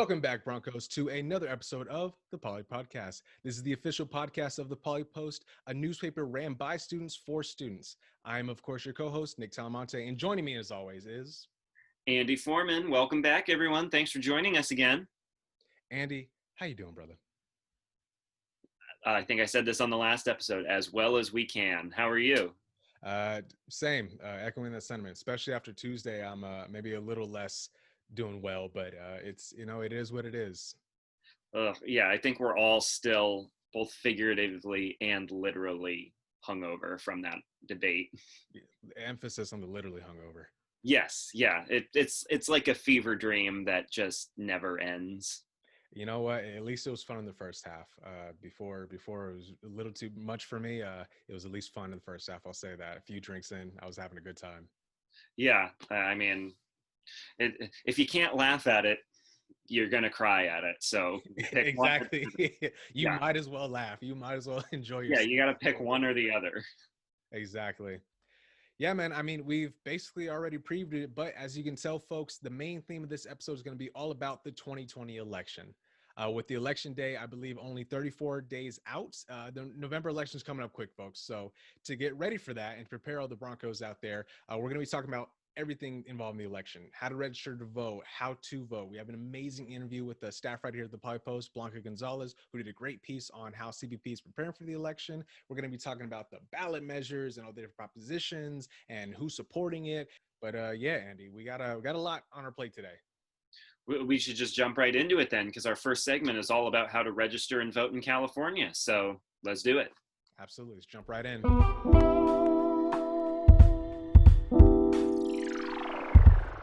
Welcome back, Broncos, to another episode of the Poly Podcast. This is the official podcast of the Poly Post, a newspaper ran by students for students. I'm, of course, your co-host, Nick Talamante, and joining me, as always, is Andy Foreman. Welcome back, everyone. Thanks for joining us again. Andy. How you doing, brother? I think I said this on the last episode, as well as we can. How are you? Same, echoing that sentiment, especially after Tuesday. I'm maybe a little less doing well, but it is what it is. Yeah, I think we're all still both figuratively and literally hungover from that debate. Emphasis on the literally hungover. Yes, yeah, it's like a fever dream that just never ends. You know what? At least it was fun in the first half. Before it was a little too much for me. It was at least fun in the first half. I'll say that. A few drinks in, I was having a good time. Yeah, I mean, if you can't laugh at it, you're gonna cry at it. So Exactly. You Yeah, might as well laugh. You might as well enjoy yeah, yourself. you got to pick one or the other. Exactly. Yeah, man. I mean, we've basically already previewed it, but as you can tell, folks, the main theme of this episode is going to be all about the 2020 election. With the election day, I believe only 34 days out. The November election is coming up quick, folks. So to get ready for that and prepare all the Broncos out there, we're going to be talking about everything involved in the election, how to register to vote, how to vote. We have an amazing interview with the staff right here at the Poly Post, Blanca Gonzalez, who did a great piece on how CBP is preparing for the election. We're going to be talking about the ballot measures and all the different propositions and who's supporting it. But yeah, Andy, we got a lot on our plate today. We should just jump right into it then, because our first segment is all about how to register and vote in California. So let's do it. Absolutely. Let's jump right in.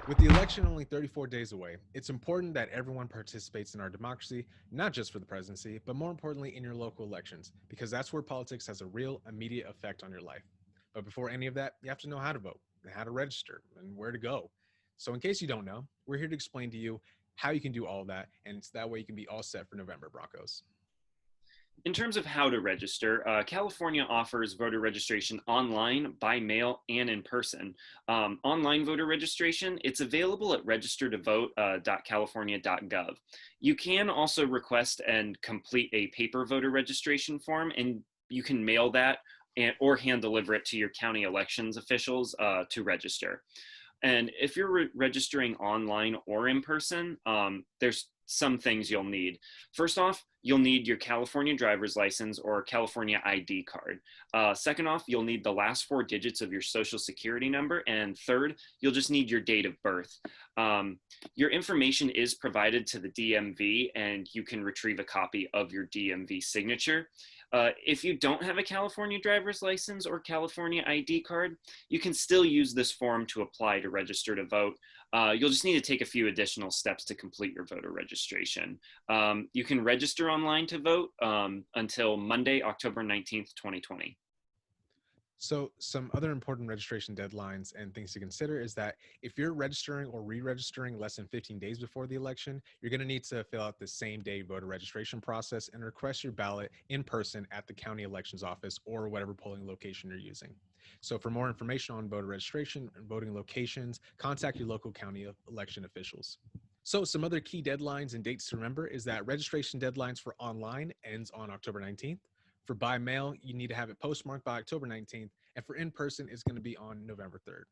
With the election only 34 days away, it's important that everyone participates in our democracy, not just for the presidency, but more importantly in your local elections, because that's where politics has a real immediate effect on your life. But before any of that, you have to know how to vote, and how to register, and where to go. So in case you don't know, we're here to explain to you how you can do all that, and it's that way you can be all set for November, Broncos. In terms of how to register, California offers voter registration online, by mail, and in person. Online voter registration, it's available at registertovote.california.gov. You can also request and complete a paper voter registration form, and you can mail that or hand deliver it to your county elections officials to register. And if you're registering online or in person, there's some things you'll need. First off, you'll need your California driver's license or California ID card. Second off, you'll need the last four digits of your social security number. And third, you'll just need your date of birth. Your information is provided to the DMV, and you can retrieve a copy of your DMV signature. If you don't have a California driver's license or California ID card, you can still use this form to apply to register to vote. You'll just need to take a few additional steps to complete your voter registration. You can register online to vote until Monday, October 19th, 2020. So some other important registration deadlines and things to consider is that if you're registering or re-registering less than 15 days before the election, you're going to need to fill out the same day voter registration process and request your ballot in person at the county elections office or whatever polling location you're using. So for more information on voter registration and voting locations, contact your local county election officials. So some other key deadlines and dates to remember is that registration deadlines for online ends on October 19th. For by mail, you need to have it postmarked by October 19th, and for in person, it's going to be on November 3rd.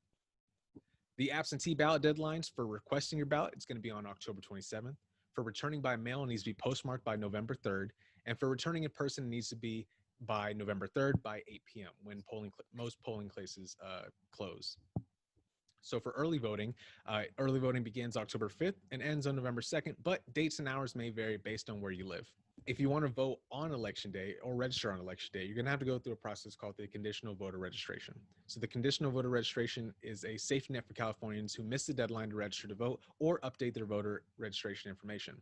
The absentee ballot deadlines for requesting your ballot is going to be on October 27th. For returning by mail, it needs to be postmarked by November 3rd, and for returning in person, it needs to be by November 3rd by 8 p.m. when most polling places close. So for early voting begins October 5th and ends on November 2nd, but dates and hours may vary based on where you live. If you want to vote on election day or register on election day, you're going to have to go through a process called the conditional voter registration. So the conditional voter registration is a safety net for Californians who miss the deadline to register to vote or update their voter registration information.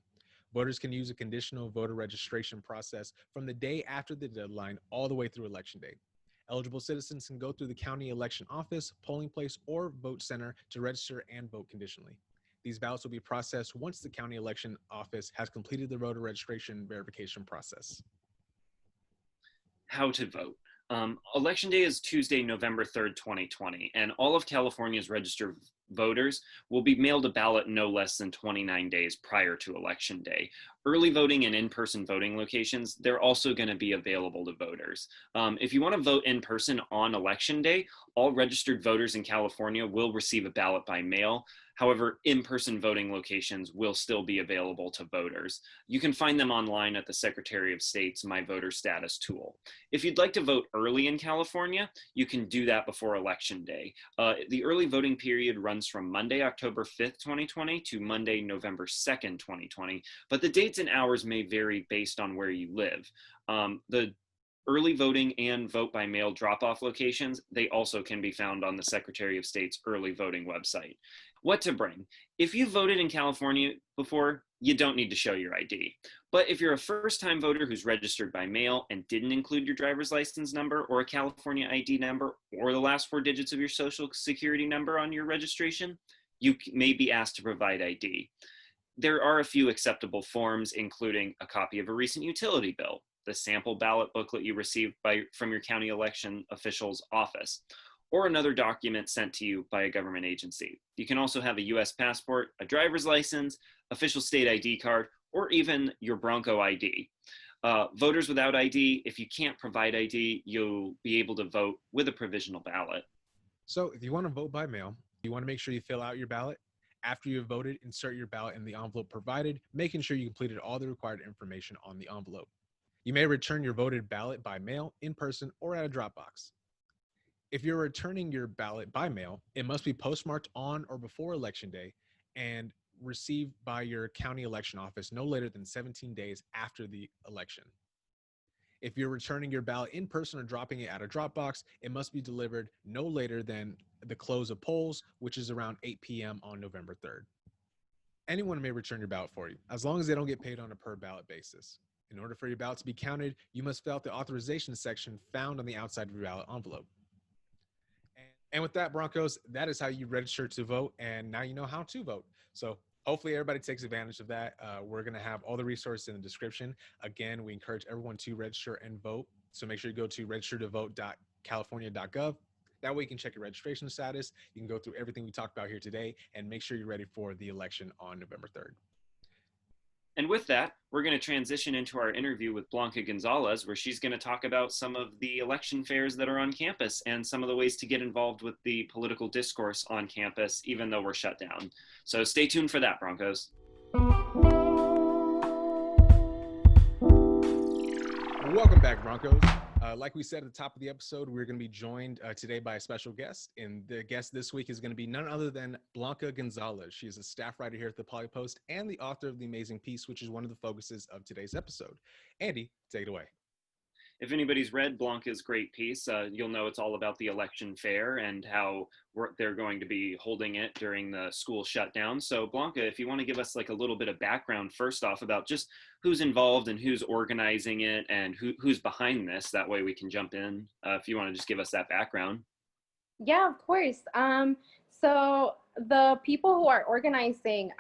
Voters can use a conditional voter registration process from the day after the deadline all the way through election day. Eligible citizens can go through the county election office, polling place, or vote center to register and vote conditionally. These ballots will be processed once the county election office has completed the voter registration verification process. How to vote. Election day is Tuesday, November 3rd, 2020, and all of California's registered voters will be mailed a ballot no less than 29 days prior to Election day. Early voting and in-person voting locations, they're also going to be available to voters. If you want to vote in person on Election day, all registered voters in California will receive a ballot by mail. However, in-person voting locations will still be available to voters. You can find them online at the Secretary of State's My Voter Status tool. If you'd like to vote early in California, you can do that before Election day. The early voting period runs from Monday, October 5th, 2020 to Monday, November 2nd, 2020, but the dates and hours may vary based on where you live. The early voting and vote by mail drop-off locations, they also can be found on the Secretary of State's early voting website. What to bring? If you voted in California before, you don't need to show your ID. But if you're a first-time voter who's registered by mail and didn't include your driver's license number or a California ID number or the last 4 digits of your social security number on your registration, you may be asked to provide ID. There are a few acceptable forms, including a copy of a recent utility bill, the sample ballot booklet you received from your county election official's office, or another document sent to you by a government agency. You can also have a US passport, a driver's license, official state ID card, or even your Bronco ID. Voters without ID, if you can't provide ID, you'll be able to vote with a provisional ballot. So if you want to vote by mail, you want to make sure you fill out your ballot. After you have voted, insert your ballot in the envelope provided, making sure you completed all the required information on the envelope. You may return your voted ballot by mail, in person, or at a drop box. If you're returning your ballot by mail, it must be postmarked on or before Election day and received by your county election office no later than 17 days after the election. If you're returning your ballot in person or dropping it at a drop box, it must be delivered no later than the close of polls, which is around 8 p.m. on November 3rd. Anyone may return your ballot for you, as long as they don't get paid on a per ballot basis. In order for your ballot to be counted, you must fill out the authorization section found on the outside of your ballot envelope. And with that, Broncos, that is how you register to vote. And now you know how to vote. So hopefully everybody takes advantage of that. We're going to have all the resources in the description. Again, we encourage everyone to register and vote. So make sure you go to registertovote.california.gov. That way you can check your registration status. You can go through everything we talked about here today and make sure you're ready for the election on November 3rd. And with that, we're going to transition into our interview with Blanca Gonzalez, where she's going to talk about some of the election fairs that are on campus and some of the ways to get involved with the political discourse on campus, even though we're shut down. So stay tuned for that, Broncos. Welcome back, Broncos. Like we said at the top of the episode, we're going to be joined today by a special guest. And the guest this week is going to be none other than Blanca Gonzalez. She is a staff writer here at the Poly Post and the author of the amazing piece, which is one of the focuses of today's episode. Andy, take it away. If anybody's read Blanca's great piece, you'll know it's all about the election fair and how they're going to be holding it during the school shutdown. So Blanca, if you want to give us like a little bit of background first off about just who's involved and who's organizing it and who's behind this, that way we can jump in. If you want to just give us that background. Yeah, of course. So the people who are organizing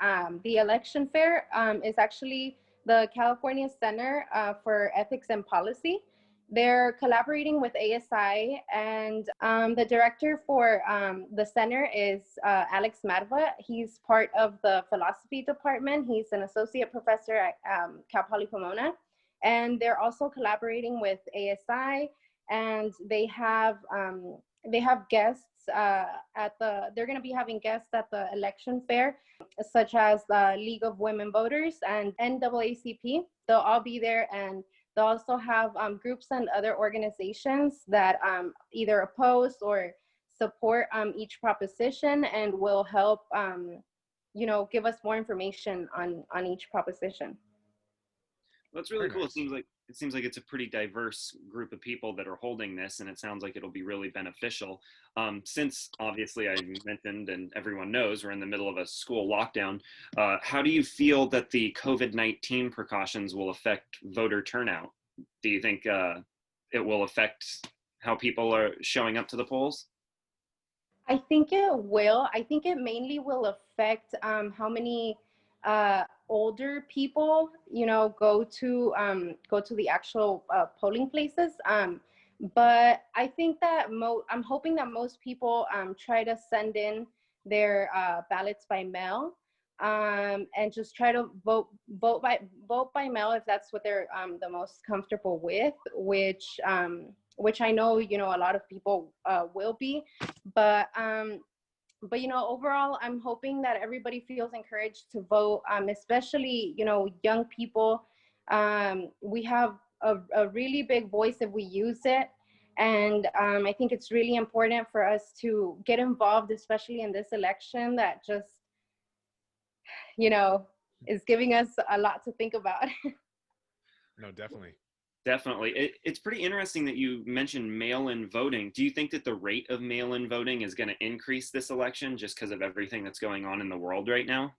the election fair is actually the California Center for Ethics and Policy. They're collaborating with ASI, and the director for the center is Alex Madva. He's part of the philosophy department. He's an associate professor at Poly Pomona, and they're also collaborating with ASI, and they have guests they're going to be having guests at the election fair, such as the League of Women Voters and NAACP. They'll all be there, and they'll also have groups and other organizations that either oppose or support each proposition and will help, give us more information on each proposition. That's really cool. Nice. It seems like it's a pretty diverse group of people that are holding this, and it sounds like it'll be really beneficial. Since obviously I mentioned and everyone knows we're in the middle of a school lockdown, how do you feel that the COVID-19 precautions will affect voter turnout? Do you think it will affect how people are showing up to the polls? I think it will. I think it mainly will affect how many older people, go to the actual polling places. But I think that I'm hoping that most people try to send in their ballots by mail, and just try to vote by mail if that's what they're the most comfortable with, which I know, you know, a lot of people will be. But overall, I'm hoping that everybody feels encouraged to vote, especially, you know, young people. We have a really big voice if we use it. And I think it's really important for us to get involved, especially in this election that just, you know, is giving us a lot to think about. No, definitely. Definitely. It's pretty interesting that you mentioned mail-in voting. Do you think that the rate of mail-in voting is going to increase this election just because of everything that's going on in the world right now?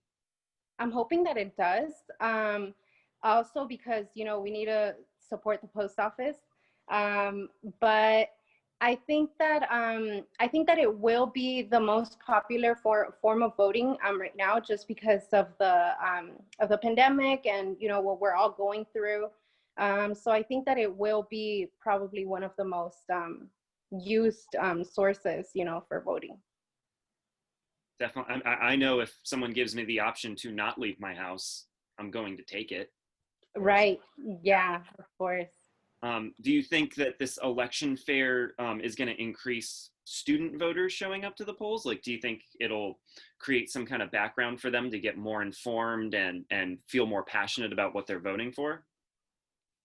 I'm hoping that it does. Also because, you know, we need to support the post office. But I think that it will be the most popular form of voting right now, just because of the pandemic and, you know, what we're all going through. So I think that it will be probably one of the most used sources, you know, for voting. Definitely. I know if someone gives me the option to not leave my house, I'm going to take it. Right. Yeah, of course. Do you think that this election fair is going to increase student voters showing up to the polls? Like, do you think it'll create some kind of background for them to get more informed and feel more passionate about what they're voting for?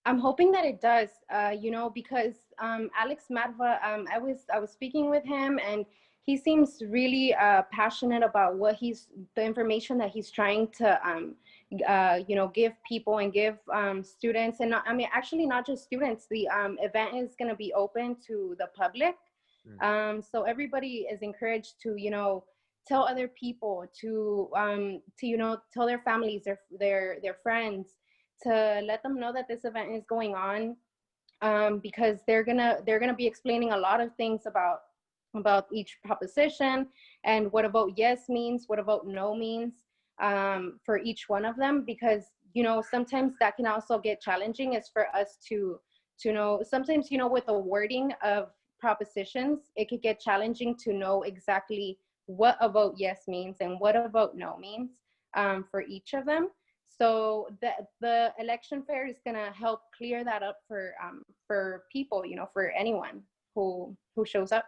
I'm hoping that it does, you know, because Alex Madva, I was speaking with him, and he seems really passionate about the information that he's trying to, you know, give people and give students. And not, I mean, actually, not just students. The event is going to be open to the public. So everybody is encouraged to, you know, tell other people, to, you know, tell their families, their friends, to let them know that this event is going on, because they're gonna be explaining a lot of things about each proposition, and what a vote yes means, what a vote no means, for each one of them. Because, you know, sometimes that can also get challenging, is for us to know. Sometimes, you know, with the wording of propositions, it could get challenging to know exactly what a vote yes means and what a vote no means, for each of them. So the election fair is gonna help clear that up for people, you know, for anyone who shows up.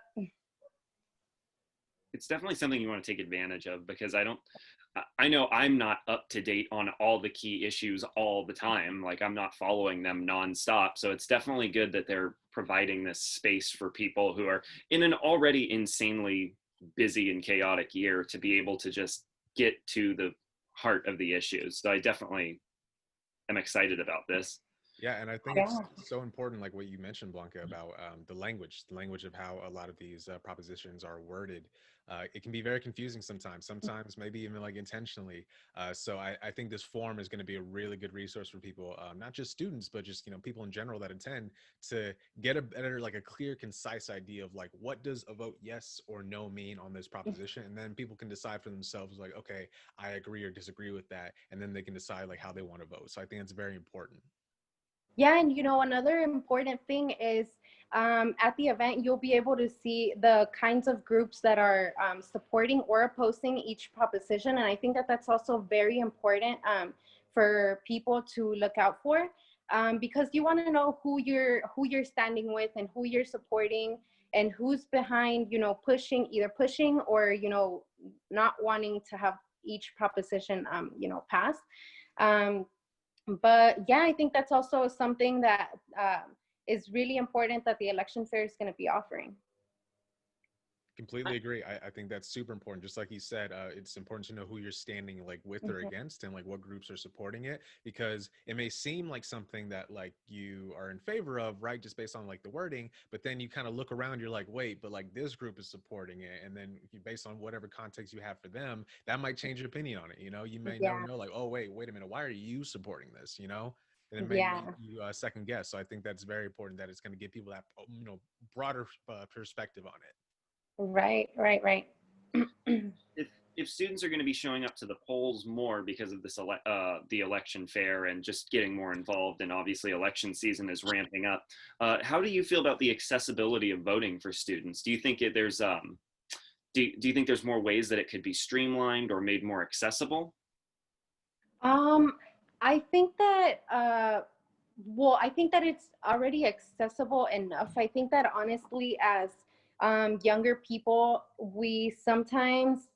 It's definitely something you want to take advantage of, because I know I'm not up to date on all the key issues all the time. Like, I'm not following them nonstop. So it's definitely good that they're providing this space for people who are in an already insanely busy and chaotic year to be able to just get to the heart of the issues. So I definitely am excited about this. Yeah, and I think it's so important, like what you mentioned, Blanca, about the language of how a lot of these propositions are worded. It can be very confusing sometimes maybe even like intentionally. So I think this forum is going to be a really good resource for people, not just students, but just, you know, people in general that attend, to get a better, like a clear, concise idea of like, what does a vote yes or no mean on this proposition, and then people can decide for themselves, like, okay, I agree or disagree with that, and then they can decide like how they want to vote. So I think it's very important. Yeah, and you know, another important thing is, at the event, you'll be able to see the kinds of groups that are supporting or opposing each proposition, and I think that that's also very important, for people to look out for, because you want to know who you're standing with and who you're supporting, and who's behind, you know, either pushing or, you know, not wanting to have each proposition, you know, pass. Um, but yeah, I think that's also something that is really important that the election fair is going to be offering. Completely agree. I think that's super important. Just like you said, it's important to know who you're standing like with or Mhm. against, and like what groups are supporting it, because it may seem like something that like you are in favor of, right? Just based on like the wording, but then you kind of look around, you're like, wait, but like this group is supporting it. And then based on whatever context you have for them, that might change your opinion on it. You know, you may never Yeah, know, like, oh, wait a minute, why are you supporting this? You know? And it may make yeah, you second guess. So I think that's very important, that it's going to give people that, you know, broader perspective on it. right, right, right. if students are going to be showing up to the polls more because of this the election fair and just getting more involved, and obviously election season is ramping up, how do you feel about the accessibility of voting for students? Do you think there's do you think there's more ways that it could be streamlined or made more accessible? I think that well, I think that it's already accessible enough. I think that honestly, as younger people, we sometimes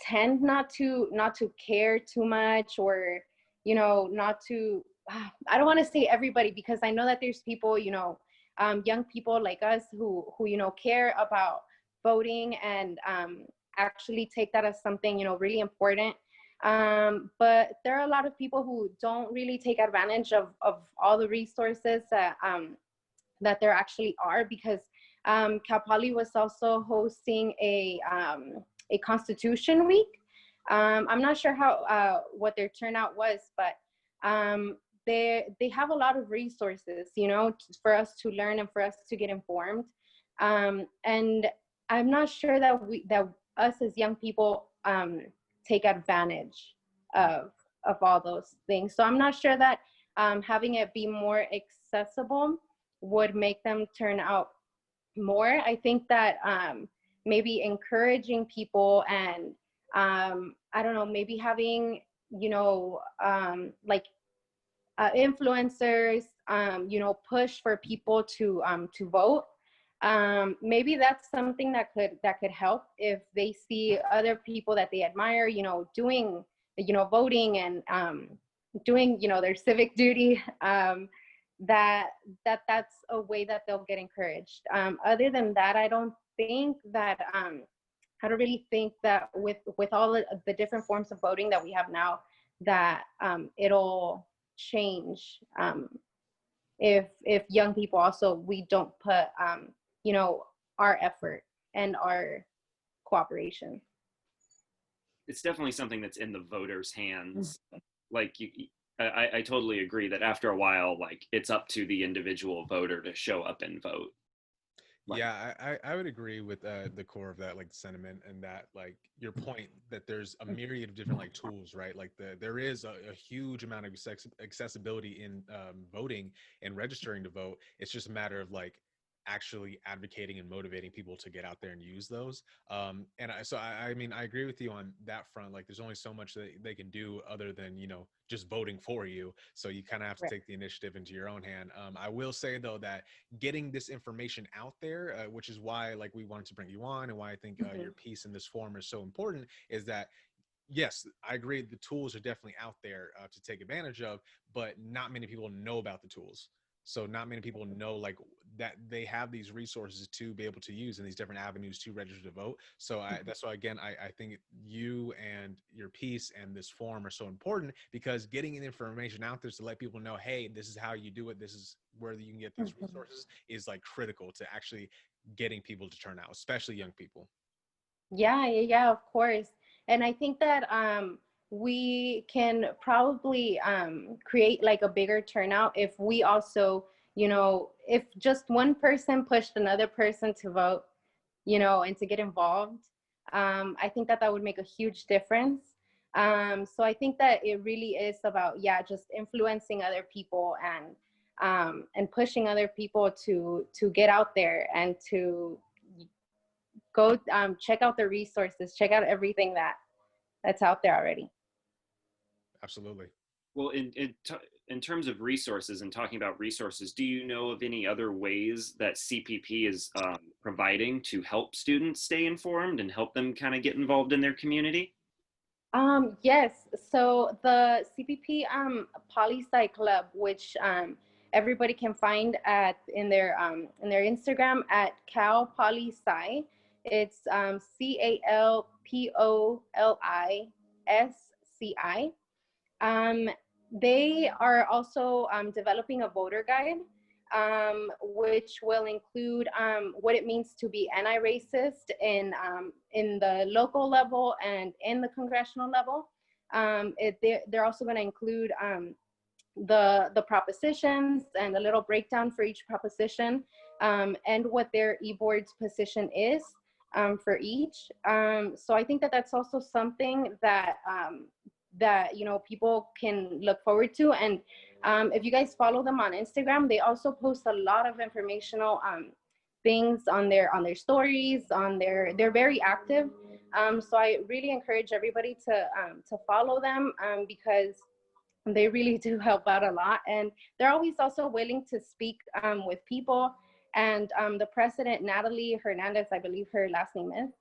tend not to care too much, or not to. I don't want to say everybody, because I know that there's people, young people like us who care about voting, and actually take that as something really important. But there are a lot of people who don't really take advantage of all the resources that there actually are, because Cal Poly was also hosting a Constitution Week. I'm not sure how what their turnout was, but they have a lot of resources, for us to learn and for us to get informed. And I'm not sure that us as young people take advantage of all those things. So I'm not sure that having it be more accessible would make them turn out more. I think that maybe encouraging people, and I don't know, maybe having like influencers push for people to vote. Maybe that's something that could help, if they see other people that they admire doing voting, and doing their civic duty. That's a way that they'll get encouraged. Other than that, I don't really think that with all the different forms of voting that we have now, that it'll change, if young people also, we don't put our effort and our cooperation. It's definitely something that's in the voters' hands. Like I totally agree that after a while, like, it's up to the individual voter to show up and vote. Like, yeah, I would agree with the core of that, like, sentiment, and that, like, your point that there's a myriad of different, like, tools, right? Like, there is a huge amount of accessibility in voting and registering to vote. It's just a matter of, like, actually advocating and motivating people to get out there and use those. I mean, I agree with you on that front. Like, there's only so much that they can do other than, just voting for you. So you kind of have to take the initiative into your own hand. I will say, though, that getting this information out there, which is why, like, we wanted to bring you on, and why I think your piece in this forum is so important, is that yes, I agree, the tools are definitely out there to take advantage of, but not many people know about the tools. So not many people know, like, that they have these resources to be able to use in these different avenues to register to vote. So that's why, again, I think you and your piece and this forum are so important, because getting the information out there to let people know, hey, this is how you do it, this is where you can get these resources, is, like, critical to actually getting people to turn out, especially young people. Yeah, of course. And I think that we can probably create, like, a bigger turnout if we also, if just one person pushed another person to vote, and to get involved. I think that would make a huge difference. So I think that it really is about, just influencing other people, and pushing other people to get out there and to go check out the resources, check out everything that's out there already. Absolutely. well, in terms of resources and talking about resources, do you know of any other ways that CPP is providing to help students stay informed and help them kind of get involved in their community? Yes. So the CPP Poli-Sci Club, which everybody can find in their Instagram at Cal Poli-Sci. It's CALPOLISCI. They are also developing a voter guide, which will include what it means to be anti-racist in the local level and in the congressional level. They're also going to include the propositions and a little breakdown for each proposition, and what their e-board's position is. for each. So I think that that's also something that that people can look forward to. And if you guys follow them on Instagram, they also post a lot of informational things on their stories. They're very active. So I really encourage everybody to follow them because they really do help out a lot, and they're always also willing to speak with people. And the president, Natalie Hernandez, I believe her last name is,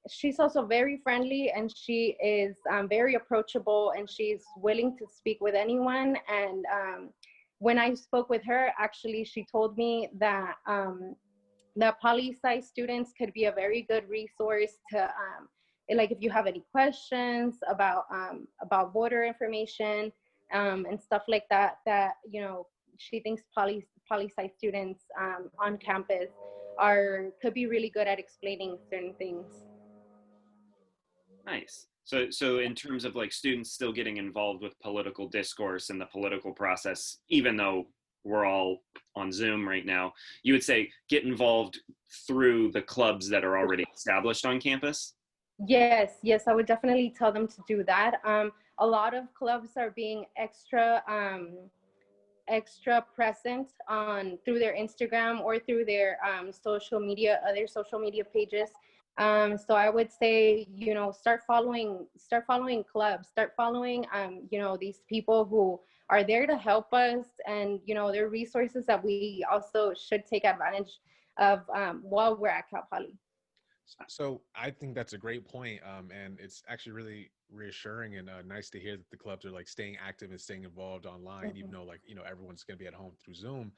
she's also very friendly, and she is very approachable, and she's willing to speak with anyone. And when I spoke with her, actually, she told me that that poli-sci students could be a very good resource to like if you have any questions about voter information and stuff like that, that she thinks poli-sci students on campus could be really good at explaining certain things. Nice. So in terms of like students still getting involved with political discourse and the political process, even though we're all on Zoom right now, you would say get involved through the clubs that are already established on campus? Yes, I would definitely tell them to do that. A lot of clubs are being extra present on through their Instagram or through their other social media pages. So I would say, start following clubs, start following, these people who are there to help us, and, they're resources that we also should take advantage of while we're at Cal Poly. So I think that's a great point, and it's actually really reassuring and nice to hear that the clubs are like staying active and staying involved online, even though everyone's going to be at home through Zoom.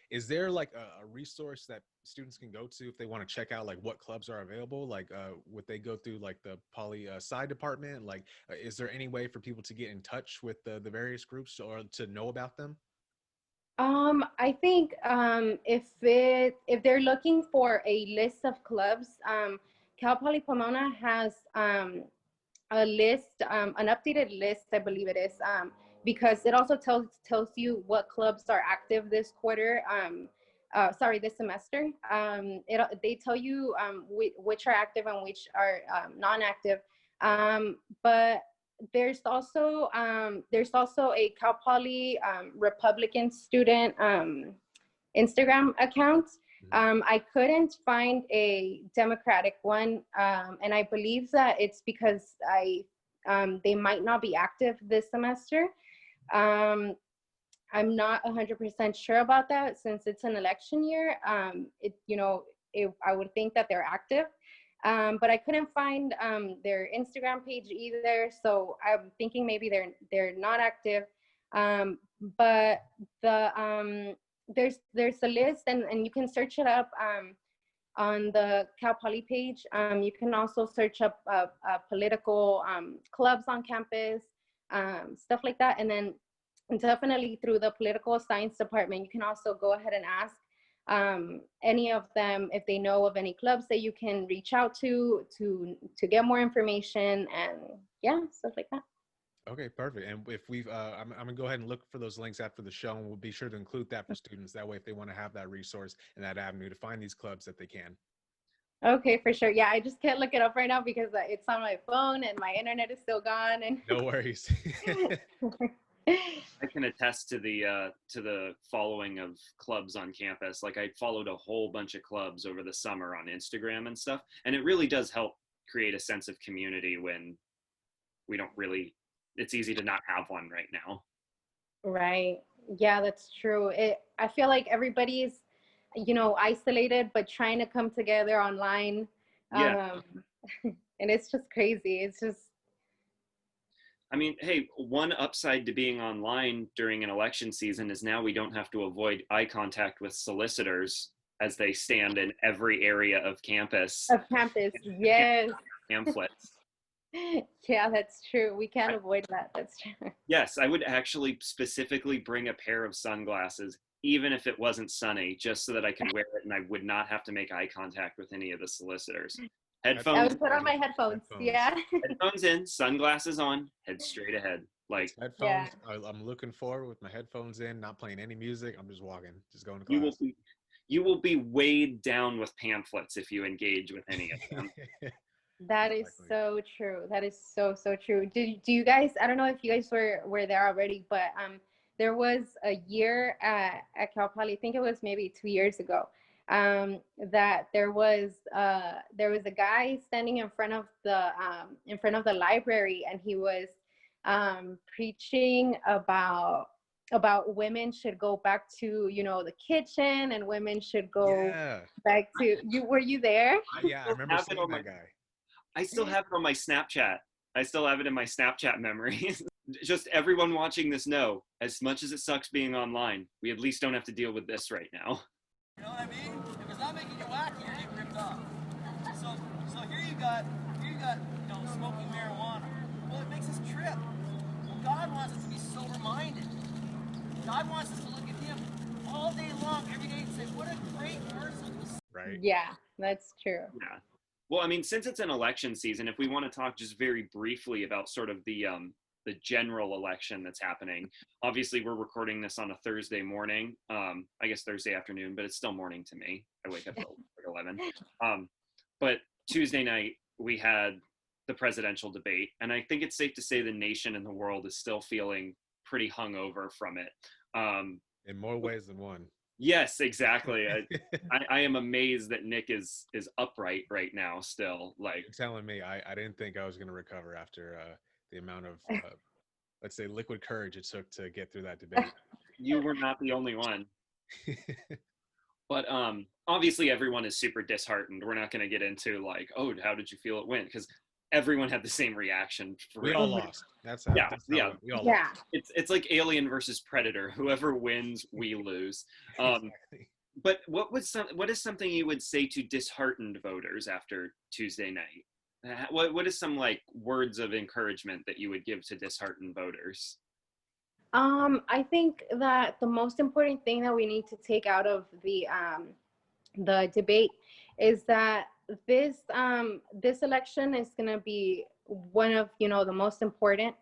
Is there like a resource that students can go to if they want to check out like what clubs are available? Like, would they go through like the Poly Sci department? Like, is there any way for people to get in touch with the various groups or to know about them? I think if they're looking for a list of clubs, Cal Poly Pomona has a list, an updated list, I believe it is, because it also tells you what clubs are active this quarter. This semester. They tell you which are active and which are non-active. But there's also a Cal Poly Republican student Instagram account. I couldn't find a Democratic one, and I believe that it's because they might not be active this semester. I'm not 100% sure about that since it's an election year. I would think that they're active, but I couldn't find their Instagram page either. So I'm thinking maybe they're not active. But there's a list, and you can search it up on the Cal Poly page. You can also search up political clubs on campus, stuff like that. And then definitely through the political science department, you can also go ahead and ask any of them if they know of any clubs that you can reach out to get more information, and stuff like that. Okay, perfect. And if I'm gonna go ahead and look for those links after the show, and we'll be sure to include that for students. That way, if they want to have that resource and that avenue to find these clubs, that they can. Okay, for sure. Yeah, I just can't look it up right now because it's on my phone and my internet is still gone. And no worries. I can attest to the following of clubs on campus. Like I followed a whole bunch of clubs over the summer on Instagram and stuff, and it really does help create a sense of community when we don't really. It's easy to not have one right now. Right. Yeah, that's true. I feel like everybody's, isolated, but trying to come together online. Yeah. And it's just crazy. It's just. I mean, hey, one upside to being online during an election season is now we don't have to avoid eye contact with solicitors as they stand in every area of campus. Yes. Pamphlets. Yeah, that's true. We can't avoid that. That's true. Yes, I would actually specifically bring a pair of sunglasses, even if it wasn't sunny, just so that I could wear it and I would not have to make eye contact with any of the solicitors. Headphones. I would put on my headphones. Yeah. Headphones in, sunglasses on, head straight ahead. Like headphones. Yeah. I'm looking forward with my headphones in, not playing any music. I'm just walking, just going to class. you will be weighed down with pamphlets if you engage with any of them. That is so true. That is so true. Do you guys? I don't know if you guys were there already, but there was a year at Cal Poly. I think it was maybe 2 years ago. That there was a guy standing in front of the library, and he was preaching about women should go back to the kitchen, and women should go back to you. Were you there? Yeah, I remember seeing that guy. I still have it on my Snapchat. I still have it in my Snapchat memories. Just everyone watching this know, as much as it sucks being online, we at least don't have to deal with this right now. You know what I mean? If it's not making you wacky, you're getting ripped off. So here you got smoking marijuana. Well, it makes us trip. Well, God wants us to be sober-minded. God wants us to look at Him all day long, every day, and say, "What a great person." Right. Yeah, that's true. Yeah. Well, I mean, since it's an election season, if we want to talk just very briefly about sort of the general election that's happening. Obviously, we're recording this on a Thursday morning. I guess Thursday afternoon, but it's still morning to me. I wake up at like 11. But Tuesday night, we had the presidential debate. And I think it's safe to say the nation and the world is still feeling pretty hungover from it. In more ways than one. Yes, exactly. I am amazed that Nick is upright right now still. Like, you're telling me I didn't think I was going to recover after the amount of, let's say, liquid courage it took to get through that debate. You were not the only one. But obviously everyone is super disheartened. We're not going to get into like, oh, how did you feel it went? Because everyone had the same reaction. We all lost. That's how we all lost. It's like Alien versus Predator. Whoever wins, we lose. Exactly. But what is something you would say to disheartened voters after Tuesday night? What is some like words of encouragement that you would give to disheartened voters? I think that the most important thing that we need to take out of the debate is that this election is going to be one of the most important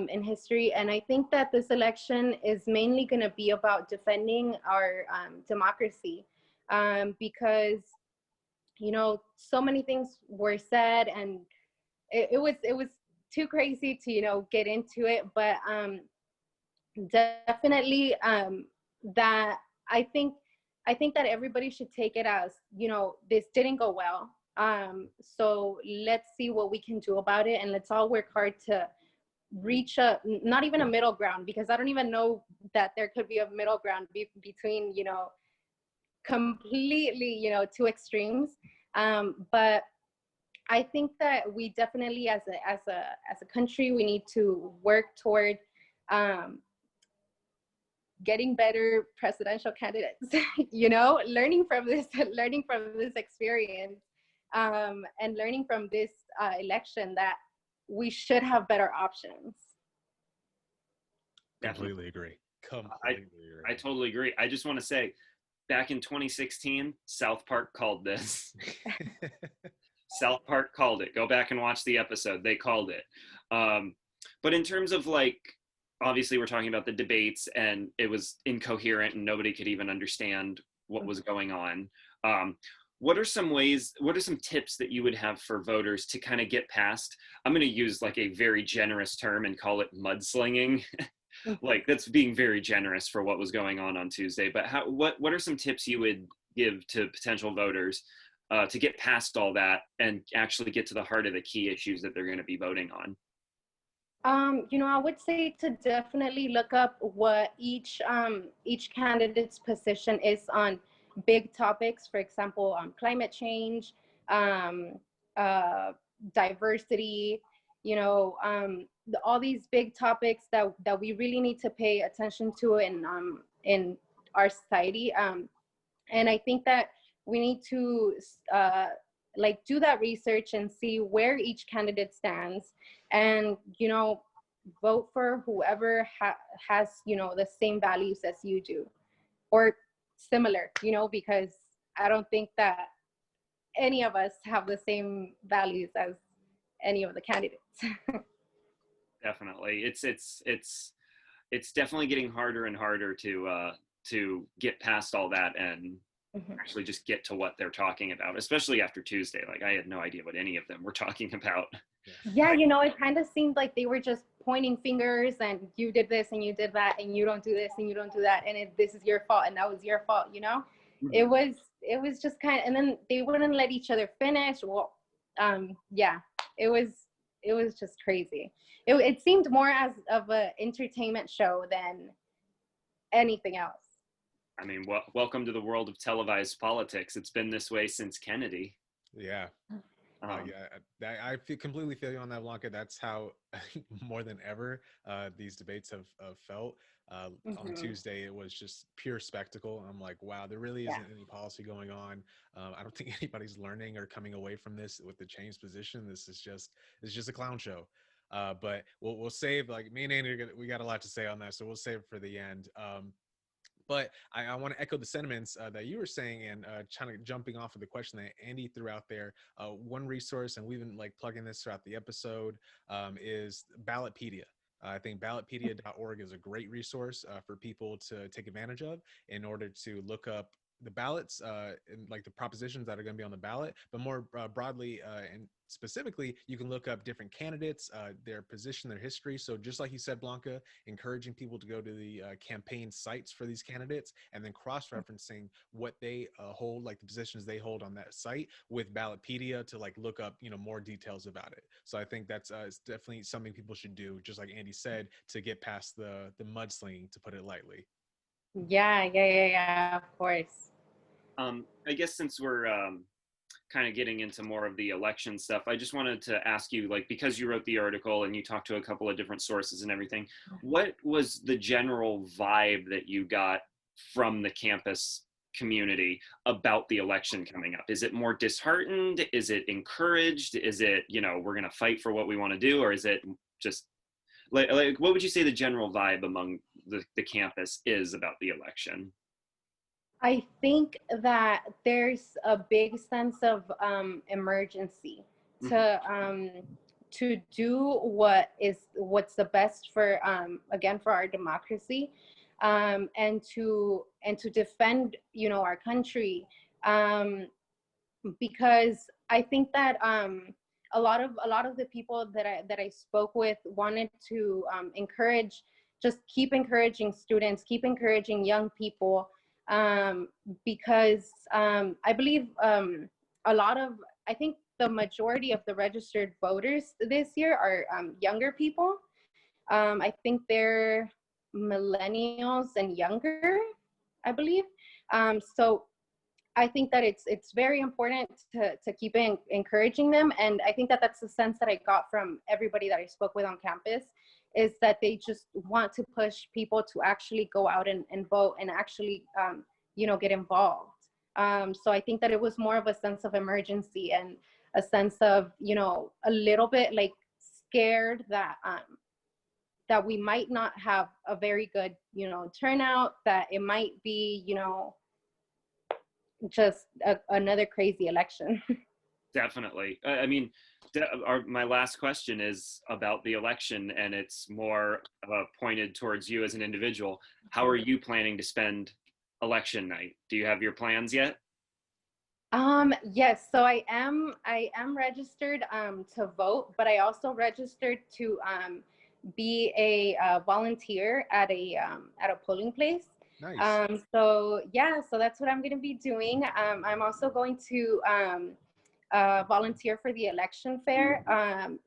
in history, and I think that this election is mainly going to be about defending our democracy, because so many things were said, and it was too crazy to get into it, but definitely that I think that everybody should take it as this didn't go well, so let's see what we can do about it, and let's all work hard to reach not even a middle ground, because I don't even know that there could be a middle ground between completely two extremes, but I think that we definitely as a country, we need to work toward getting better presidential candidates, learning from this experience, and learning from this election that we should have better options. Completely agree. I totally agree. I just want to say, back in 2016, South Park called this. South Park called it. Go back and watch the episode. They called it. But in terms of like, obviously we're talking about the debates and it was incoherent and nobody could even understand what was going on. What are some tips that you would have for voters to kind of get past? I'm going to use like a very generous term and call it mudslinging. Like that's being very generous for what was going on Tuesday. But what are some tips you would give to potential voters to get past all that and actually get to the heart of the key issues that they're going to be voting on? I would say to definitely look up what each candidate's position is on big topics, for example, climate change, diversity, all these big topics that we really need to pay attention to in our society. And I think that we need to do that research and see where each candidate stands, and vote for whoever has the same values as you do, or similar, because I don't think that any of us have the same values as any of the candidates. Definitely. It's definitely getting harder and harder to get past all that and actually just get to what they're talking about, especially after Tuesday. Like I had no idea what any of them were talking about. Yeah, you know, it kind of seemed like they were just pointing fingers and you did this and you did that and you don't do this and you don't do that and this is your fault and that was your fault, you know. It was just kind of, and then they wouldn't let each other finish. Well, yeah, it was just crazy. It seemed more as of a entertainment show than anything else. I mean, welcome to the world of televised politics. It's been this way since Kennedy. Yeah. I completely feel you on that, Blanca. That's how more than ever these debates have felt. On Tuesday, it was just pure spectacle. I'm like, wow, there really isn't any policy going on. I don't think anybody's learning or coming away from this with the changed position. It's just a clown show. But we'll save, like me and Andy, we got a lot to say on that, so we'll save it for the end. But I want to echo the sentiments that you were saying, and kind of jumping off of the question that Andy threw out there. One resource, and we've been like plugging this throughout the episode, is Ballotpedia. I think ballotpedia.org is a great resource for people to take advantage of in order to look up the ballots and like the propositions that are going to be on the ballot, but more broadly and specifically, you can look up different candidates, their position, their history. So just like you said, Blanca, encouraging people to go to the campaign sites for these candidates and then cross-referencing what they hold, like the positions they hold on that site with Ballotpedia to like look up, more details about it. So I think that's it's definitely something people should do, just like Andy said, to get past the mudslinging, to put it lightly. Yeah, of course. I guess since we're kind of getting into more of the election stuff, I just wanted to ask you, like, because you wrote the article and you talked to a couple of different sources and everything, what was the general vibe that you got from the campus community about the election coming up? Is it more disheartened? Is it encouraged? Is it, we're going to fight for what we want to do? Or is it just like what would you say the general vibe among the campus is about the election? I think that there's a big sense of emergency to do what's the best for again for our democracy, and to defend our country, because I think that a lot of the people that I spoke with wanted to just keep encouraging students, keep encouraging young people. Because I believe I think the majority of the registered voters this year are younger people. I think they're millennials and younger, I believe. So I think that it's very important to keep encouraging them. And I think that that's the sense that I got from everybody that I spoke with on campus, is that they just want to push people to actually go out and vote and actually, get involved. So I think that it was more of a sense of emergency and a sense of, a little bit like scared that we might not have a very good, turnout, that it might be, just another crazy election. Definitely. I mean, my last question is about the election, and it's more pointed towards you as an individual. How are you planning to spend election night? Do you have your plans yet? Yes. So I am registered to vote, but I also registered to be a volunteer at a polling place. Nice. So that's what I'm going to be doing. I'm also going to volunteer for the election fair,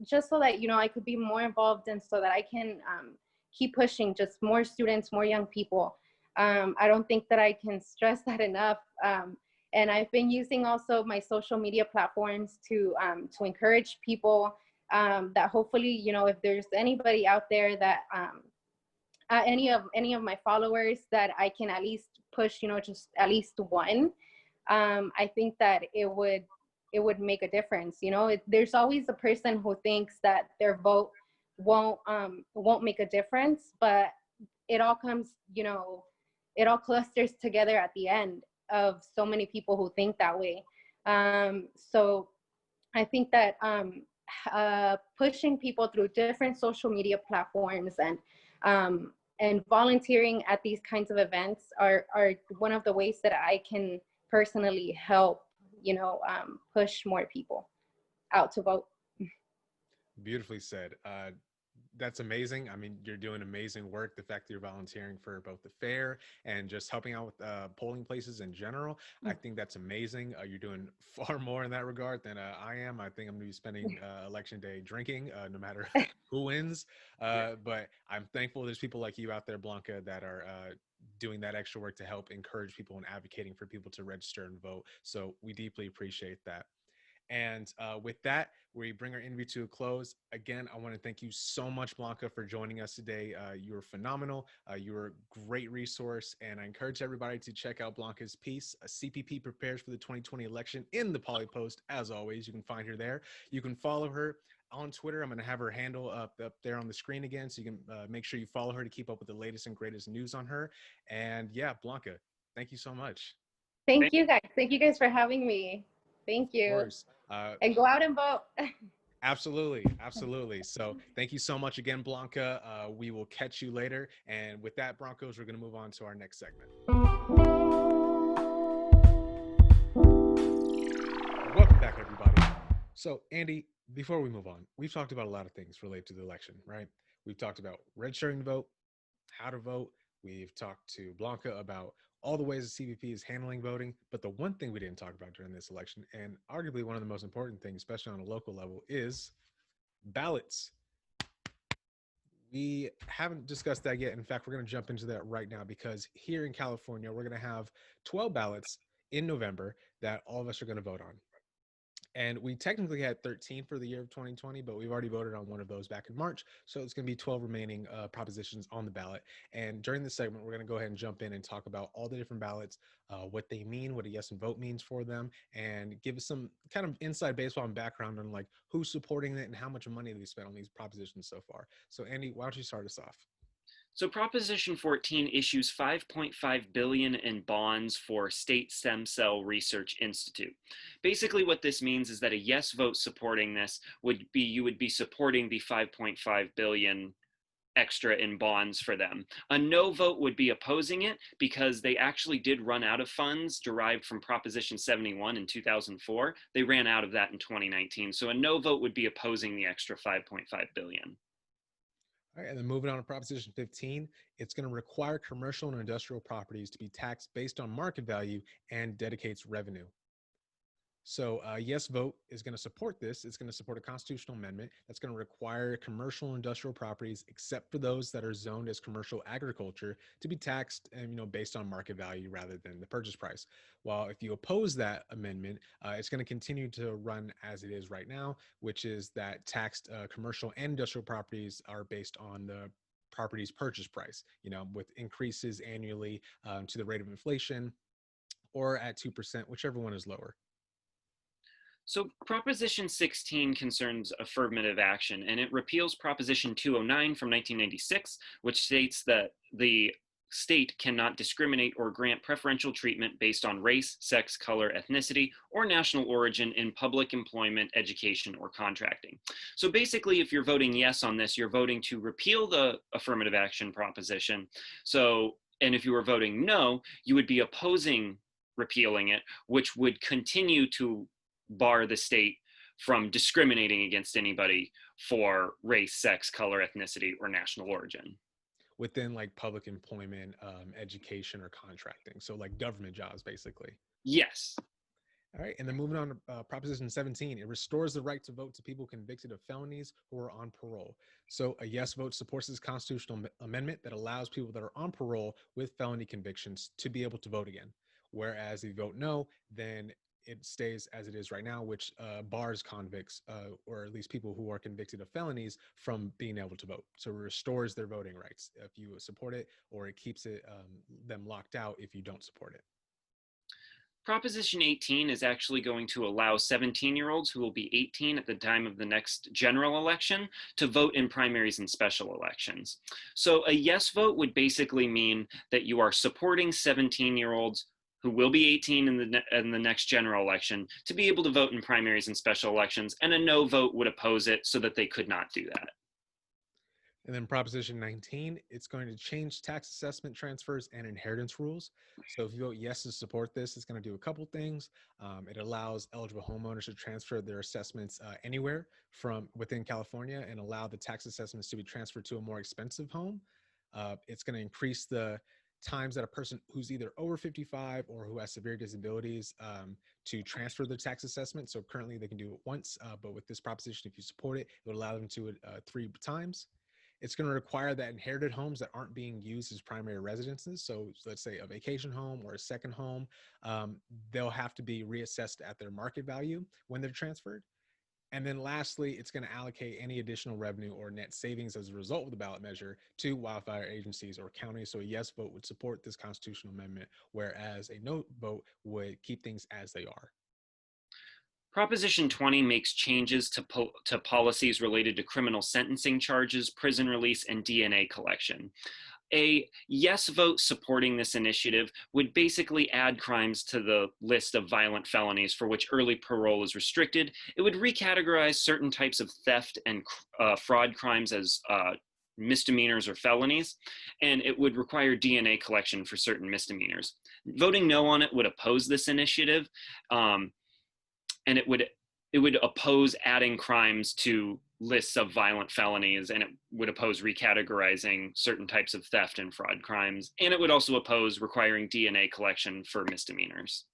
just so that I could be more involved, and so that I can keep pushing just more students, more young people. I don't think that I can stress that enough. And I've been using also my social media platforms to encourage people, that hopefully, if there's anybody out there that any of my followers that I can at least push, just at least one, I think that it would make a difference. There's always a person who thinks that their vote won't make a difference, but it all comes, it all clusters together at the end of so many people who think that way. So I think that pushing people through different social media platforms and volunteering at these kinds of events are one of the ways that I can personally help, push more people out to vote. Beautifully said. That's amazing. I mean, you're doing amazing work. The fact that you're volunteering for both the fair and just helping out with polling places in general, I think that's amazing. You're doing far more in that regard than I am. I think I'm going to be spending election day drinking, no matter who wins. But I'm thankful there's people like you out there, Blanca, that are doing that extra work to help encourage people and advocating for people to register and vote. So we deeply appreciate that. And with that, we bring our interview to a close. Again, I want to thank you so much, Blanca, for joining us today. You were phenomenal. You were a great resource. And I encourage everybody to check out Blanca's piece, CPP Prepares for the 2020 Election, in the Poly Post. As always, you can find her there. You can follow her on Twitter. I'm going to have her handle up there on the screen again, so you can make sure you follow her to keep up with the latest and greatest news on her. And yeah, Blanca, thank you so much. Thank you guys. Thank you guys for having me. Thank you. Of course. And go out and vote. Absolutely. Absolutely. So thank you so much again, Blanca. We will catch you later. And with that, Broncos, we're going to move on to our next segment. Welcome back, everybody. So, Andy, before we move on, we've talked about a lot of things related to the election, right? We've talked about registering to vote, how to vote. We've talked to Blanca about all the ways the CPP is handling voting. But the one thing we didn't talk about during this election, and arguably one of the most important things, especially on a local level, is ballots. We haven't discussed that yet. In fact, we're going to jump into that right now, because here in California, we're going to have 12 ballots in November that all of us are going to vote on. And we technically had 13 for the year of 2020, but we've already voted on one of those back in March. So it's going to be 12 remaining propositions on the ballot. And during this segment, we're going to go ahead and jump in and talk about all the different ballots, what they mean, what a yes and vote means for them, and give us some kind of inside baseball and background on like who's supporting it and how much money they spent on these propositions so far. So Andy, why don't you start us off? So Proposition 14 issues $5.5 billion in bonds for State Stem Cell Research Institute. Basically what this means is that a yes vote supporting this would be, you would be supporting the $5.5 billion extra in bonds for them. A no vote would be opposing it, because they actually did run out of funds derived from Proposition 71 in 2004. They ran out of that in 2019. So a no vote would be opposing the extra $5.5 billion. All right, and then moving on to Proposition 15, it's going to require commercial and industrial properties to be taxed based on market value and dedicates revenue. So a yes vote is going to support this. It's going to support a constitutional amendment that's going to require commercial and industrial properties, except for those that are zoned as commercial agriculture, to be taxed based on market value rather than the purchase price. While if you oppose that amendment, it's going to continue to run as it is right now, which is that taxed commercial and industrial properties are based on the property's purchase price, with increases annually to the rate of inflation, or at 2%, whichever one is lower. So Proposition 16 concerns affirmative action, and it repeals Proposition 209 from 1996, which states that the state cannot discriminate or grant preferential treatment based on race, sex, color, ethnicity, or national origin in public employment, education, or contracting. So basically, if you're voting yes on this, you're voting to repeal the affirmative action proposition. And if you were voting no, you would be opposing repealing it, which would continue to bar the state from discriminating against anybody for race, sex, color, ethnicity, or national origin. Within like public employment, education, or contracting. So like government jobs, basically. Yes. All right, and then moving on to Proposition 17, it restores the right to vote to people convicted of felonies who are on parole. So a yes vote supports this constitutional amendment that allows people that are on parole with felony convictions to be able to vote again. Whereas if you vote no, then it stays as it is right now, which bars convicts, or at least people who are convicted of felonies, from being able to vote. So it restores their voting rights if you support it, or it keeps them locked out if you don't support it. Proposition 18 is actually going to allow 17-year-olds who will be 18 at the time of the next general election to vote in primaries and special elections. So a yes vote would basically mean that you are supporting 17-year-olds who will be 18 in the next general election to be able to vote in primaries and special elections, and a no vote would oppose it so that they could not do that. And then Proposition 19, it's going to change tax assessment transfers and inheritance rules. So if you vote yes to support this, it's going to do a couple things. It allows eligible homeowners to transfer their assessments anywhere from within California and allow the tax assessments to be transferred to a more expensive home. It's going to increase the times that a person who's either over 55 or who has severe disabilities to transfer their tax assessment. So currently they can do it once, but with this proposition, if you support it, it would allow them to do it 3 times. It's going to require that inherited homes that aren't being used as primary residences, so let's say a vacation home or a second home, they'll have to be reassessed at their market value when they're transferred. And then lastly, it's going to allocate any additional revenue or net savings as a result of the ballot measure to wildfire agencies or counties. So a yes vote would support this constitutional amendment, whereas a no vote would keep things as they are. Proposition 20 makes changes to policies related to criminal sentencing charges, prison release, and DNA collection. A yes vote supporting this initiative would basically add crimes to the list of violent felonies for which early parole is restricted. It would recategorize certain types of theft and fraud crimes as misdemeanors or felonies, and it would require DNA collection for certain misdemeanors. Voting no on it would oppose this initiative. And it would oppose adding crimes to lists of violent felonies, and it would oppose recategorizing certain types of theft and fraud crimes, and it would also oppose requiring DNA collection for misdemeanors.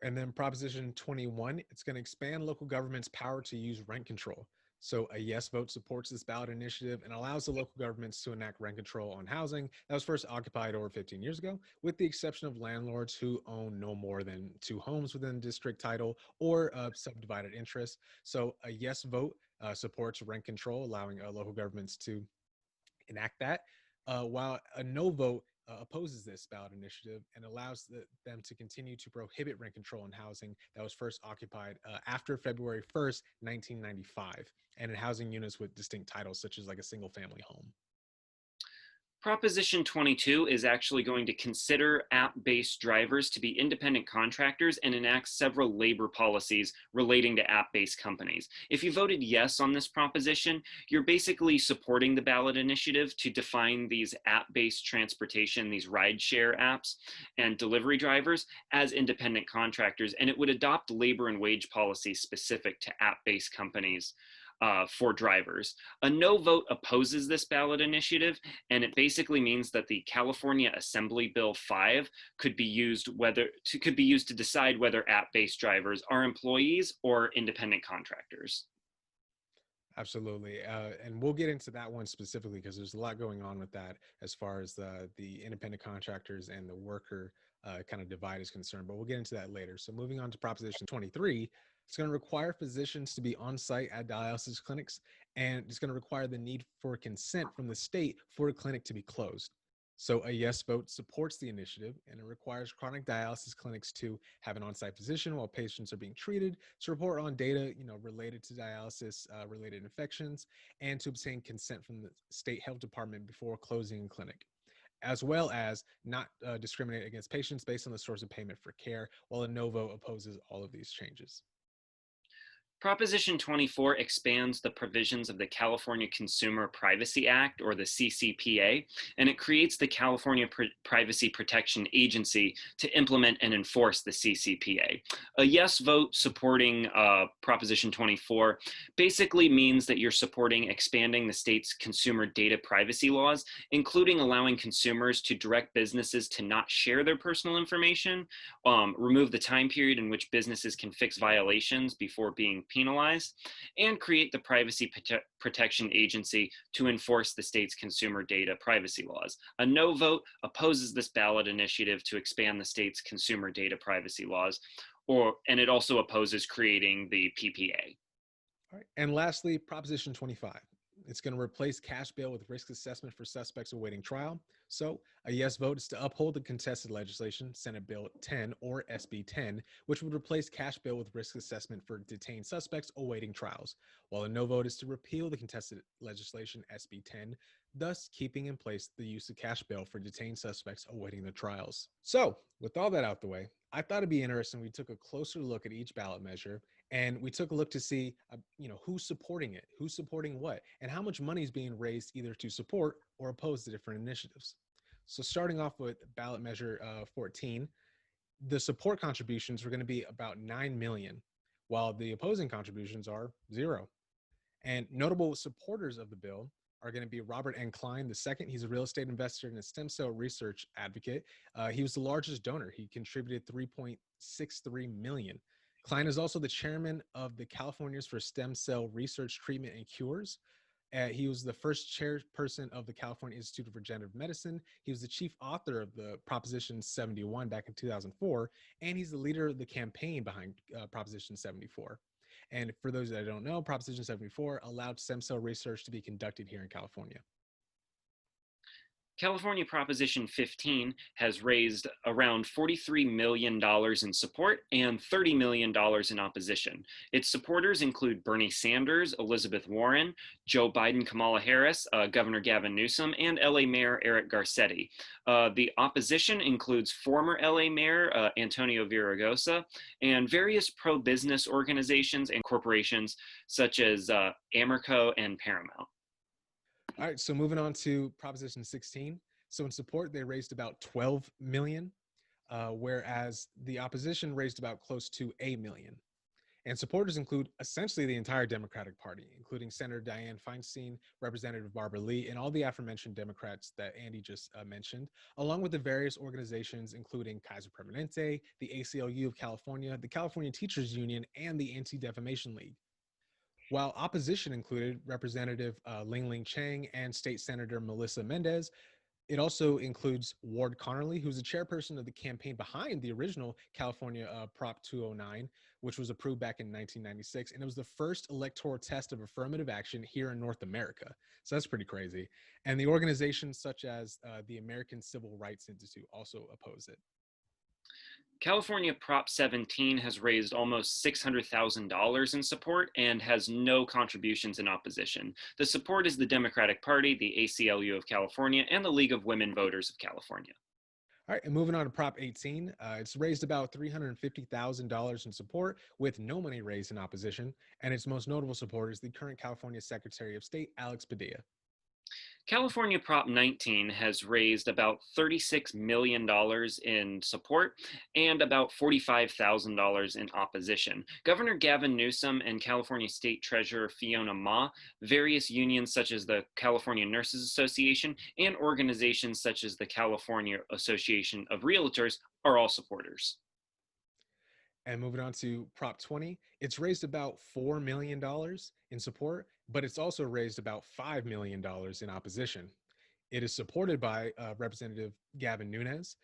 And then Proposition 21, it's going to expand local government's power to use rent control. So a yes vote supports this ballot initiative and allows the local governments to enact rent control on housing that was first occupied over 15 years ago, with the exception of landlords who own no more than 2 homes within district title or subdivided interest. So a yes vote supports rent control, allowing local governments to enact that, while a no vote opposes this ballot initiative and allows them to continue to prohibit rent control in housing that was first occupied after February 1st, 1995, and in housing units with distinct titles, such as like a single family home. Proposition 22 is actually going to consider app-based drivers to be independent contractors and enact several labor policies relating to app-based companies. If you voted yes on this proposition, you're basically supporting the ballot initiative to define these app-based transportation, these rideshare apps and delivery drivers as independent contractors, and it would adopt labor and wage policies specific to app-based companies for drivers. A no vote opposes this ballot initiative, and it basically means that the California Assembly Bill 5 could be used to decide whether app-based drivers are employees or independent contractors. Absolutely. And we'll get into that one specifically because there's a lot going on with that as far as the independent contractors and the worker kind of divide is concerned, but we'll get into that later. So moving on to Proposition 23, it's going to require physicians to be on site at dialysis clinics, and it's going to require the need for consent from the state for a clinic to be closed. So a yes vote supports the initiative, and it requires chronic dialysis clinics to have an on-site physician while patients are being treated, to report on data, related to dialysis related infections, and to obtain consent from the state health department before closing a clinic, as well as not discriminate against patients based on the source of payment for care, while a no vote opposes all of these changes. Proposition 24 expands the provisions of the California Consumer Privacy Act, or the CCPA, and it creates the California Privacy Protection Agency to implement and enforce the CCPA. A yes vote supporting Proposition 24 basically means that you're supporting expanding the state's consumer data privacy laws, including allowing consumers to direct businesses to not share their personal information, remove the time period in which businesses can fix violations before being penalized, and create the Privacy Protection Agency to enforce the state's consumer data privacy laws. A no vote opposes this ballot initiative to expand the state's consumer data privacy laws, and it also opposes creating the PPA. All right. And lastly, Proposition 25. It's going to replace cash bail with risk assessment for suspects awaiting trial. So a yes vote is to uphold the contested legislation, Senate Bill 10 or SB 10, which would replace cash bail with risk assessment for detained suspects awaiting trials, while a no vote is to repeal the contested legislation, SB 10, thus keeping in place the use of cash bail for detained suspects awaiting their trials. So with all that out the way, I thought it'd be interesting we took a closer look at each ballot measure And we took a look to see, who's supporting it, who's supporting what, and how much money is being raised either to support or oppose the different initiatives. So starting off with ballot measure 14, the support contributions were going to be about 9 million, while the opposing contributions are 0. And notable supporters of the bill are going to be Robert N. Klein II. He's a real estate investor and a stem cell research advocate. He was the largest donor. He contributed 3.63 million. Klein is also the chairman of the Californians for Stem Cell Research, Treatment, and Cures. He was the first chairperson of the California Institute of Regenerative Medicine. He was the chief author of the Proposition 71 back in 2004, and he's the leader of the campaign behind Proposition 74. And for those that don't know, Proposition 74 allowed stem cell research to be conducted here in California. California Proposition 15 has raised around $43 million in support and $30 million in opposition. Its supporters include Bernie Sanders, Elizabeth Warren, Joe Biden, Kamala Harris, Governor Gavin Newsom, and LA Mayor Eric Garcetti. The opposition includes former LA Mayor Antonio Villaraigosa and various pro-business organizations and corporations such as Amerco and Paramount. All right, so moving on to Proposition 16. So in support, they raised about 12 million, whereas the opposition raised about close to $1 million. And supporters include essentially the entire Democratic Party, including Senator Dianne Feinstein, Representative Barbara Lee, and all the aforementioned Democrats that Andy just mentioned, along with the various organizations, including Kaiser Permanente, the ACLU of California, the California Teachers Union, and the Anti-Defamation League. While opposition included Representative Ling Ling Chang and State Senator Melissa Mendez, it also includes Ward Connerly, who's the chairperson of the campaign behind the original California Prop 209, which was approved back in 1996. And it was the first electoral test of affirmative action here in North America. So that's pretty crazy. And the organizations such as the American Civil Rights Institute also oppose it. California Prop 17 has raised almost $600,000 in support and has no contributions in opposition. The support is the Democratic Party, the ACLU of California, and the League of Women Voters of California. All right, and moving on to Prop 18, it's raised about $350,000 in support with no money raised in opposition, and its most notable supporter is the current California Secretary of State, Alex Padilla. California Prop 19 has raised about $36 million in support and about $45,000 in opposition. Governor Gavin Newsom and California State Treasurer Fiona Ma, various unions such as the California Nurses Association, and organizations such as the California Association of Realtors are all supporters. And moving on to Prop 20, it's raised about $4 million in support, but it's also raised about $5 million in opposition. It is supported by Representative Gavin Nunes,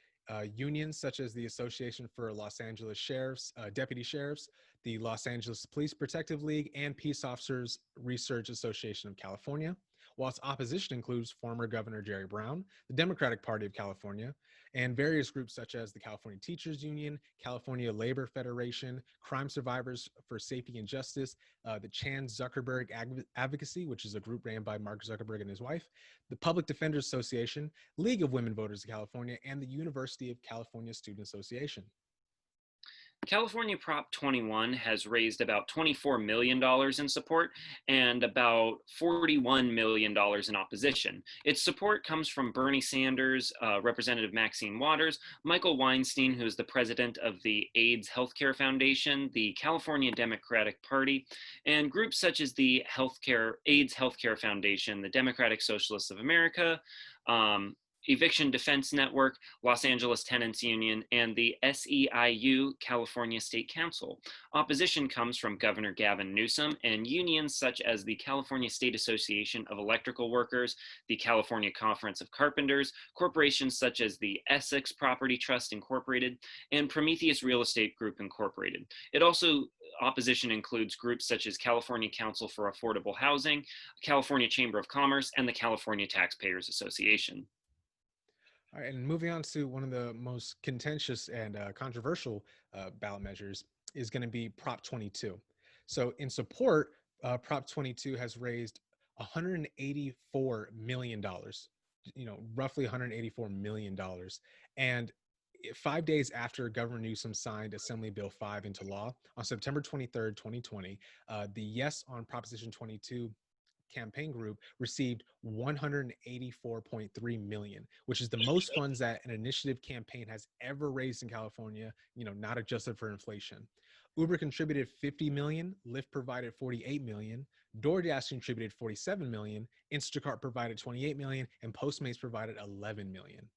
unions such as the Association for Los Angeles Sheriffs, Deputy Sheriffs, the Los Angeles Police Protective League, and Peace Officers Research Association of California, whilst opposition includes former Governor Jerry Brown, the Democratic Party of California, and various groups such as the California Teachers Union, California Labor Federation, Crime Survivors for Safety and Justice, the Chan Zuckerberg Advocacy, which is a group ran by Mark Zuckerberg and his wife, the Public Defenders Association, League of Women Voters of California, and the University of California Student Association. California Prop 21 has raised about $24 million in support and about $41 million in opposition. Its support comes from Bernie Sanders, Representative Maxine Waters, Michael Weinstein, who is the president of the AIDS Healthcare Foundation, the California Democratic Party, and groups such as the AIDS Healthcare Foundation, the Democratic Socialists of America, Eviction Defense Network, Los Angeles Tenants Union, and the SEIU California State Council. Opposition comes from Governor Gavin Newsom and unions such as the California State Association of Electrical Workers, the California Conference of Carpenters, corporations such as the Essex Property Trust Incorporated, and Prometheus Real Estate Group Incorporated. Opposition includes groups such as California Council for Affordable Housing, California Chamber of Commerce, and the California Taxpayers Association. All right, and moving on to one of the most contentious and controversial ballot measures is going to be Prop 22. So in support, Prop 22 has raised $184 million, roughly $184 million. And 5 days after Governor Newsom signed Assembly Bill 5 into law on September 23rd, 2020, the Yes on Proposition 22 campaign group received 184.3 million, which is the most funds that an initiative campaign has ever raised in California, not adjusted for inflation. Uber contributed 50 million, Lyft provided 48 million, DoorDash contributed 47 million, Instacart provided 28 million, and Postmates provided 11 million.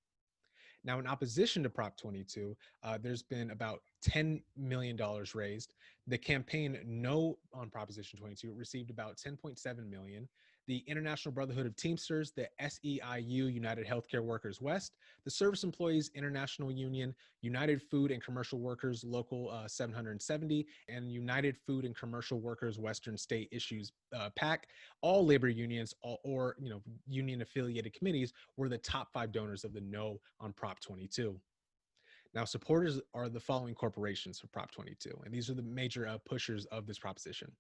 Now, in opposition to Prop 22, there's been about $10 million raised. The campaign No on Proposition 22 received about 10.7 million. The International Brotherhood of Teamsters, the SEIU, United Healthcare Workers West, the Service Employees International Union, United Food and Commercial Workers Local 770, and United Food and Commercial Workers Western State Issues PAC, all labor unions or union affiliated committees were the top 5 donors of the No on Prop 22. Now, supporters are the following corporations for Prop 22, and these are the major pushers of this proposition.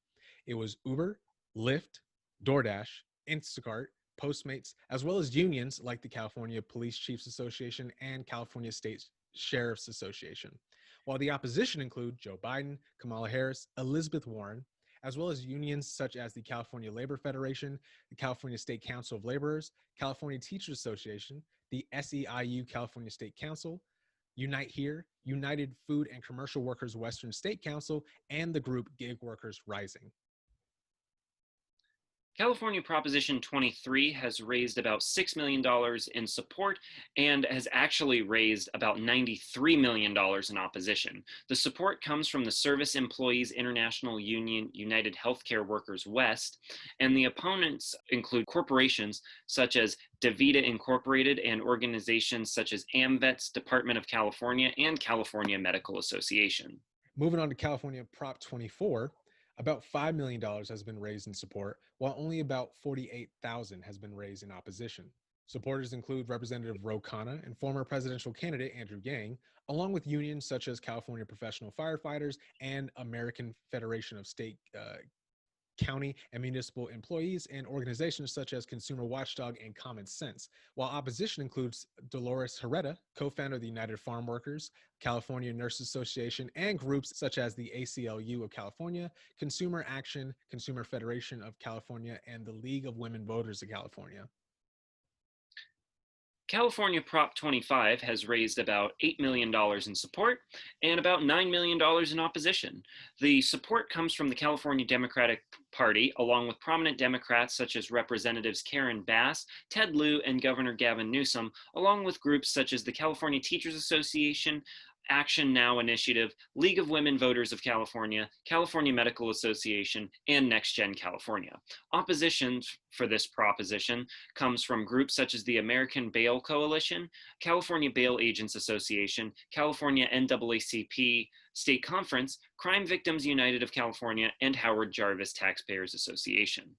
It was Uber, Lyft, DoorDash, Instacart, Postmates, as well as unions like the California Police Chiefs Association and California State Sheriffs Association. While the opposition include Joe Biden, Kamala Harris, Elizabeth Warren, as well as unions such as the California Labor Federation, the California State Council of Laborers, California Teachers Association, the SEIU California State Council, Unite Here, United Food and Commercial Workers Western State Council, and the group Gig Workers Rising. California Proposition 23 has raised about $6 million in support and has actually raised about $93 million in opposition. The support comes from the Service Employees International Union, United Healthcare Workers West, and the opponents include corporations such as DaVita Incorporated and organizations such as AMVETS, Department of California, and California Medical Association. Moving on to California Prop 24, about $5 million has been raised in support, while only about $48,000 has been raised in opposition. Supporters include Representative Ro Khanna and former presidential candidate Andrew Yang, along with unions such as California Professional Firefighters and American Federation of State, County, and Municipal Employees, and organizations such as Consumer Watchdog and Common Sense, while opposition includes Dolores Herrera, co-founder of the United Farm Workers, California Nurses Association, and groups such as the ACLU of California, Consumer Action, Consumer Federation of California, and the League of Women Voters of California. California Prop 25 has raised about $8 million in support and about $9 million in opposition. The support comes from the California Democratic Party, along with prominent Democrats such as Representatives Karen Bass, Ted Lieu, and Governor Gavin Newsom, along with groups such as the California Teachers Association, Action Now Initiative, League of Women Voters of California, California Medical Association, and Next Gen California. Opposition for this proposition comes from groups such as the American Bail Coalition, California Bail Agents Association, California NAACP State Conference, Crime Victims United of California, and Howard Jarvis Taxpayers Association.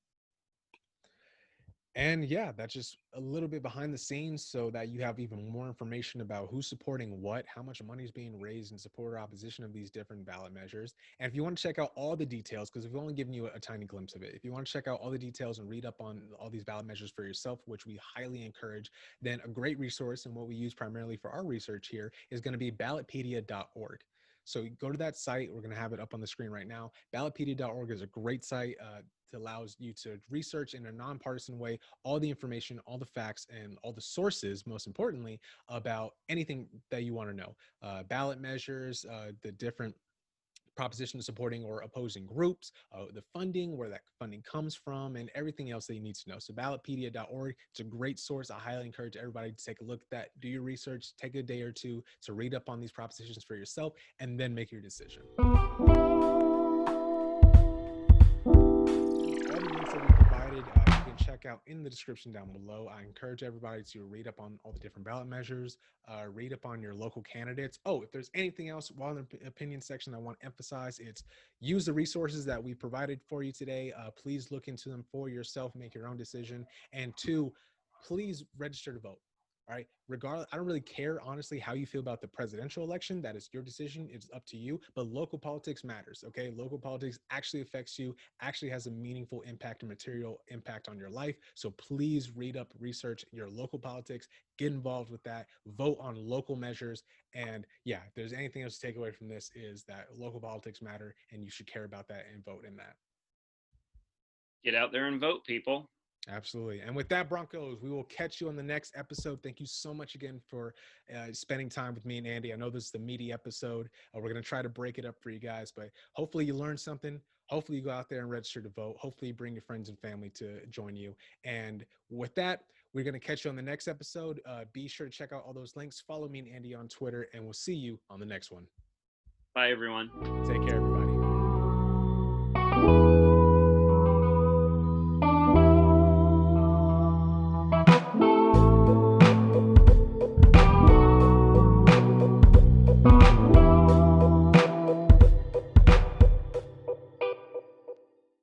And yeah, that's just a little bit behind the scenes so that you have even more information about who's supporting what, how much money is being raised in support or opposition of these different ballot measures. And if you want to check out all the details, because we've only given you a tiny glimpse of it, if you want to check out all the details and read up on all these ballot measures for yourself, which we highly encourage, then a great resource and what we use primarily for our research here is going to be ballotpedia.org. So go to that site. We're going to have it up on the screen right now. Ballotpedia.org is a great site that allows you to research in a nonpartisan way all the information, all the facts, and all the sources, most importantly, about anything that you want to know. Ballot measures, the different propositions supporting or opposing groups, the funding, where that funding comes from, and everything else that you need to know. So ballotpedia.org, it's a great source. I highly encourage everybody to take a look at that, do your research, take a day or two to read up on these propositions for yourself, and then make your decision. All the links that we provided, you can check out in the description down below. I encourage everybody to read up on all the different ballot measures, read up on your local candidates. Oh, if there's anything else while in the opinion section I want to emphasize, it's use the resources that we provided for you today. Please look into them for yourself, make your own decision. And two, please register to vote. All right. Regardless, I don't really care, honestly, how you feel about the presidential election. That is your decision. It's up to you. But local politics matters. Okay. Local politics actually affects you, actually has a meaningful impact and material impact on your life. So please read up, research your local politics, get involved with that, vote on local measures. And yeah, if there's anything else to take away from this, is that local politics matter and you should care about that and vote in that. Get out there and vote, people. Absolutely. And with that, Broncos, we will catch you on the next episode. Thank you so much again for spending time with me and Andy. I know this is the meaty episode. We're going to try to break it up for you guys, but hopefully you learned something. Hopefully you go out there and register to vote. Hopefully you bring your friends and family to join you. And with that, we're going to catch you on the next episode. Be sure to check out all those links. Follow me and Andy on Twitter, and we'll see you on the next one. Bye, everyone. Take care.